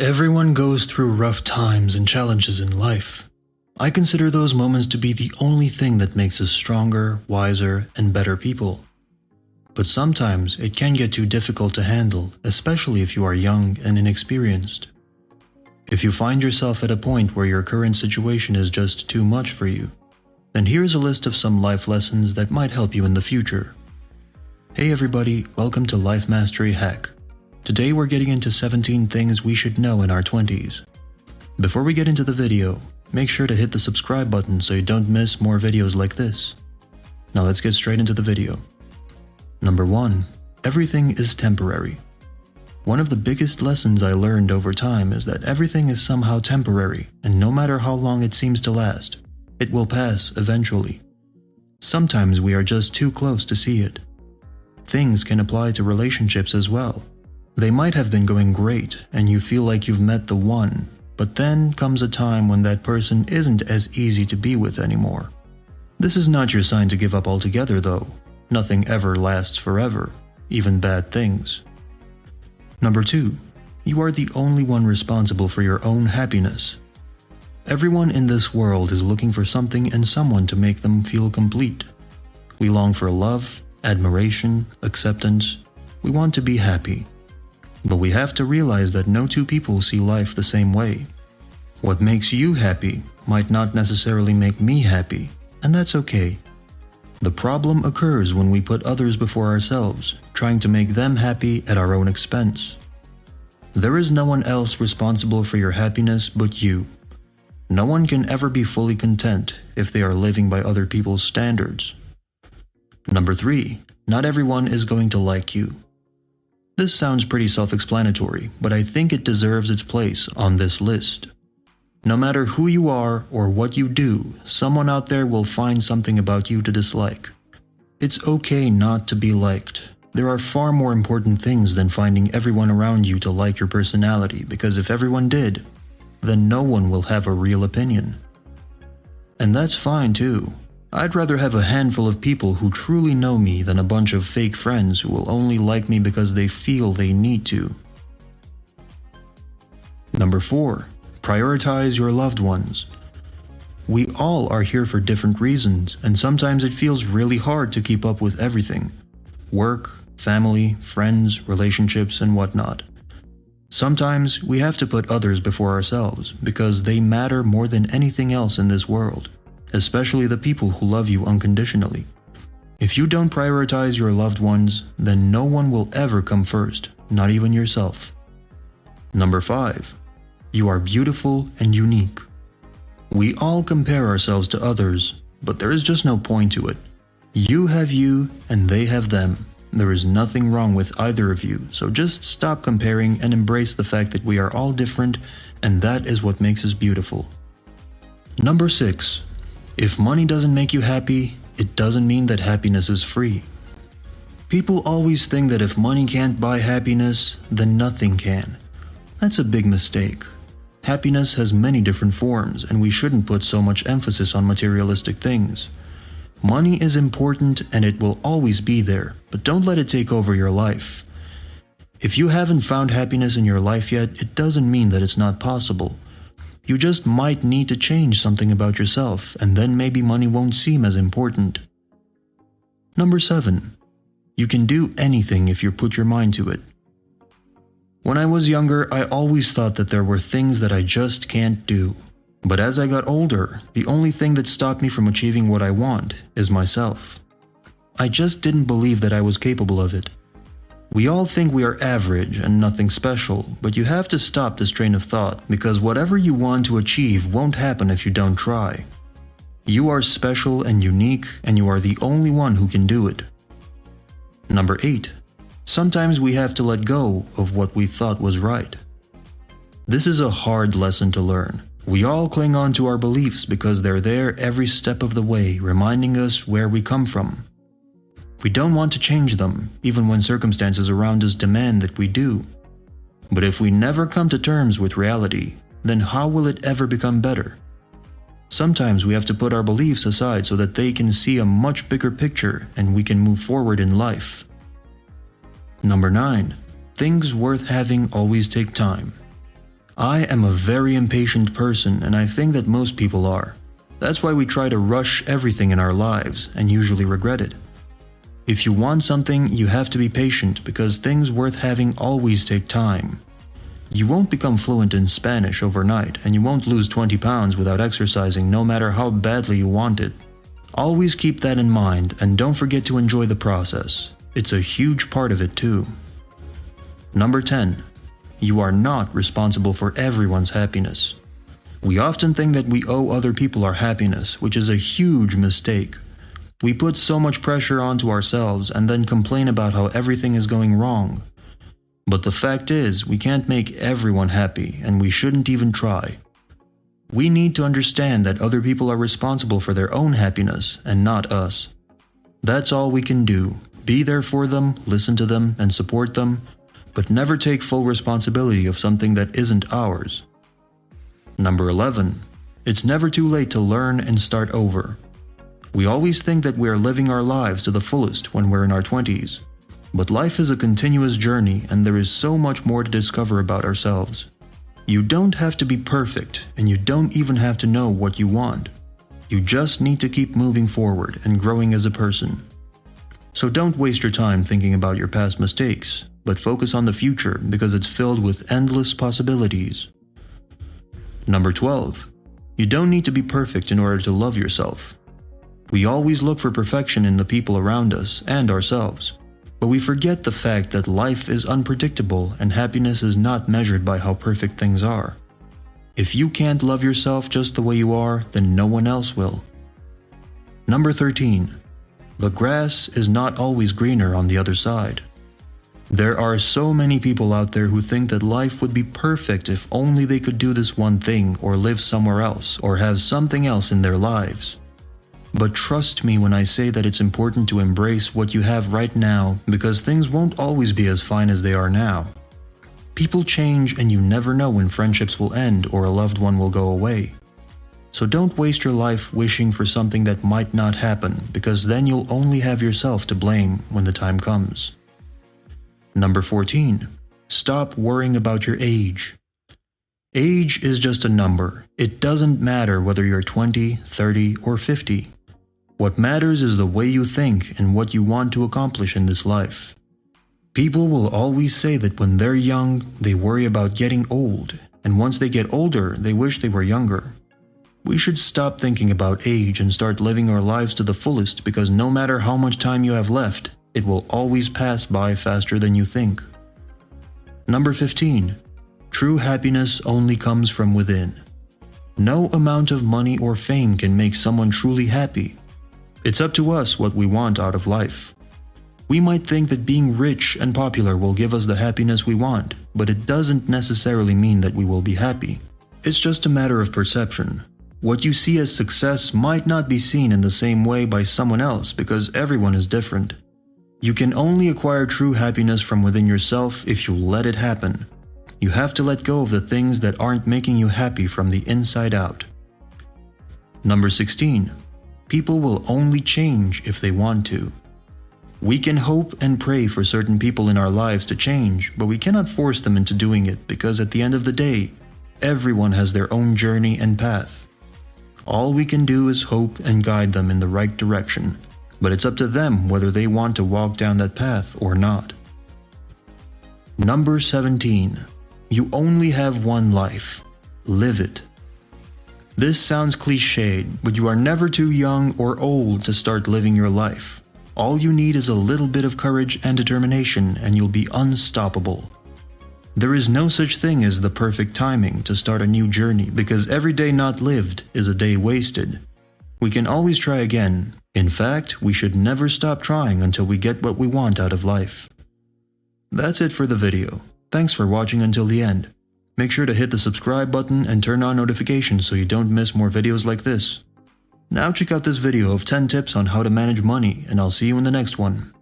Everyone goes through rough times and challenges in life. I consider those moments to be the only thing that makes us stronger, wiser, and better people. But sometimes it can get too difficult to handle, especially if you are young and inexperienced. If you find yourself at a point where your current situation is just too much for you, then here's a list of some life lessons that might help you in the future. Hey everybody, welcome to Life Mastery Hack. Today we're getting into 17 things we should know in our 20s. Before we get into the video, make sure to hit the subscribe button so you don't miss more videos like this. Now let's get straight into the video. Number 1. Everything is temporary. One of the biggest lessons I learned over time is that everything is somehow temporary, and no matter how long it seems to last, it will pass eventually. Sometimes we are just too close to see it. Things can apply to relationships as well. They might have been going great and you feel like you've met the one, but then comes a time when that person isn't as easy to be with anymore. This is not your sign to give up altogether though. Nothing ever lasts forever, even bad things. Number 2. You are the only one responsible for your own happiness. Everyone in this world is looking for something and someone to make them feel complete. We long for love, admiration, acceptance. We want to be happy. But we have to realize that no two people see life the same way. What makes you happy might not necessarily make me happy, and that's okay. The problem occurs when we put others before ourselves, trying to make them happy at our own expense. There is no one else responsible for your happiness but you. No one can ever be fully content if they are living by other people's standards. Number 3. Not everyone is going to like you. This sounds pretty self-explanatory, but I think it deserves its place on this list. No matter who you are or what you do, someone out there will find something about you to dislike. It's okay not to be liked. There are far more important things than finding everyone around you to like your personality, because if everyone did, then no one will have a real opinion. And that's fine too. I'd rather have a handful of people who truly know me than a bunch of fake friends who will only like me because they feel they need to. Number 4. Prioritize your loved ones. We all are here for different reasons, and sometimes it feels really hard to keep up with everything. Work, family, friends, relationships, and whatnot. Sometimes we have to put others before ourselves because they matter more than anything else in this world. Especially the people who love you unconditionally. If you don't prioritize your loved ones, then no one will ever come first, not even yourself. Number 5. You are beautiful and unique. We all compare ourselves to others, but there is just no point to it. You have you and they have them. There is nothing wrong with either of you, so just stop comparing and embrace the fact that we are all different, and that is what makes us beautiful. Number 6. If money doesn't make you happy, it doesn't mean that happiness is free. People always think that if money can't buy happiness, then nothing can. That's a big mistake. Happiness has many different forms, and we shouldn't put so much emphasis on materialistic things. Money is important and it will always be there, but don't let it take over your life. If you haven't found happiness in your life yet, it doesn't mean that it's not possible. You just might need to change something about yourself, and then maybe money won't seem as important. Number 7. You can do anything if you put your mind to it. When I was younger, I always thought that there were things that I just can't do. But as I got older, the only thing that stopped me from achieving what I want is myself. I just didn't believe that I was capable of it. We all think we are average and nothing special, but you have to stop this train of thought because whatever you want to achieve won't happen if you don't try. You are special and unique, and you are the only one who can do it. Number 8. Sometimes we have to let go of what we thought was right. This is a hard lesson to learn. We all cling on to our beliefs because they're there every step of the way, reminding us where we come from. We don't want to change them, even when circumstances around us demand that we do. But if we never come to terms with reality, then how will it ever become better? Sometimes we have to put our beliefs aside so that they can see a much bigger picture and we can move forward in life. Number 9. Things worth having always take time. I am a very impatient person, and I think that most people are. That's why we try to rush everything in our lives and usually regret it. If you want something, you have to be patient because things worth having always take time. You won't become fluent in Spanish overnight, and you won't lose 20 pounds without exercising no matter how badly you want it. Always keep that in mind, and don't forget to enjoy the process. It's a huge part of it too. Number 10. You are not responsible for everyone's happiness. We often think that we owe other people our happiness, which is a huge mistake. We put so much pressure onto ourselves and then complain about how everything is going wrong. But the fact is, we can't make everyone happy, and we shouldn't even try. We need to understand that other people are responsible for their own happiness and not us. That's all we can do. Be there for them, listen to them, and support them, but never take full responsibility of something that isn't ours. Number 11. It's never too late to learn and start over. We always think that we are living our lives to the fullest when we're in our 20s. But life is a continuous journey, and there is so much more to discover about ourselves. You don't have to be perfect, and you don't even have to know what you want. You just need to keep moving forward and growing as a person. So don't waste your time thinking about your past mistakes, but focus on the future because it's filled with endless possibilities. Number 12. You don't need to be perfect in order to love yourself. We always look for perfection in the people around us and ourselves, but we forget the fact that life is unpredictable and happiness is not measured by how perfect things are. If you can't love yourself just the way you are, then no one else will. Number 13. The grass is not always greener on the other side. There are so many people out there who think that life would be perfect if only they could do this one thing or live somewhere else or have something else in their lives. But trust me when I say that it's important to embrace what you have right now because things won't always be as fine as they are now. People change and you never know when friendships will end or a loved one will go away. So don't waste your life wishing for something that might not happen because then you'll only have yourself to blame when the time comes. Number 14. Stop worrying about your age. Age is just a number. It doesn't matter whether you're 20, 30, or 50. What matters is the way you think and what you want to accomplish in this life. People will always say that when they're young, they worry about getting old, and once they get older, they wish they were younger. We should stop thinking about age and start living our lives to the fullest because no matter how much time you have left, it will always pass by faster than you think. Number 15. True happiness only comes from within. No amount of money or fame can make someone truly happy. It's up to us what we want out of life. We might think that being rich and popular will give us the happiness we want, but it doesn't necessarily mean that we will be happy. It's just a matter of perception. What you see as success might not be seen in the same way by someone else because everyone is different. You can only acquire true happiness from within yourself if you let it happen. You have to let go of the things that aren't making you happy from the inside out. Number 16. People will only change if they want to. We can hope and pray for certain people in our lives to change, but we cannot force them into doing it because at the end of the day, everyone has their own journey and path. All we can do is hope and guide them in the right direction, but it's up to them whether they want to walk down that path or not. Number 17. You only have one life. Live it. This sounds cliched, but you are never too young or old to start living your life. All you need is a little bit of courage and determination, and you'll be unstoppable. There is no such thing as the perfect timing to start a new journey because every day not lived is a day wasted. We can always try again. In fact, we should never stop trying until we get what we want out of life. That's it for the video. Thanks for watching until the end. Make sure to hit the subscribe button and turn on notifications so you don't miss more videos like this. Now check out this video of 10 tips on how to manage money, and I'll see you in the next one.